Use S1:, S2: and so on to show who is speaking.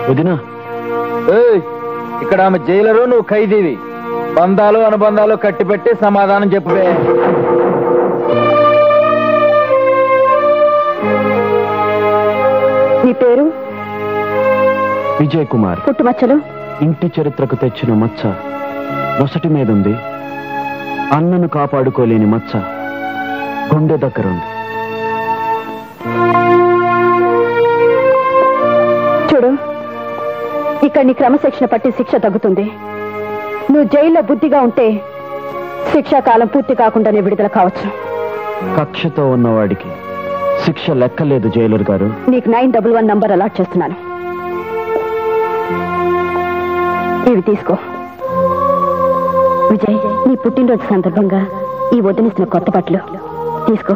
S1: వదినా,
S2: ఇక్కడ ఆమె జైలరు, నువ్వు ఖైదీవి. బంధాలు అనుబంధాలు కట్టిపెట్టి సమాధానం చెప్పే.
S3: నీ పేరు?
S1: విజయ్ కుమార్.
S3: పుట్టుమచ్చలు?
S1: ఇంటి చరిత్రకు తెచ్చిన మచ్చ నొసటి మీదుంది. అన్నను కాపాడుకోలేని మచ్చ గుండె దగ్గరుంది.
S3: చూడు, ఇక్కడ నీ క్రమశిక్షణ పట్టి శిక్ష తగ్గుతుంది. నువ్వు జైల్లో బుద్ధిగా ఉంటే శిక్షాకాలం పూర్తి కాకుండానే విడుదల కావచ్చు.
S1: కక్షతో ఉన్నవాడికి శిక్ష లెక్కలేదు జైలర్ గారు.
S3: నీకు 911 నంబర్ అలాట్ చేస్తున్నాను. ఇవి తీసుకో. విజయ్, నీ పుట్టినరోజు సందర్భంగా ఈ వదిలిస్తున్న కొత్త బట్టలు తీసుకో.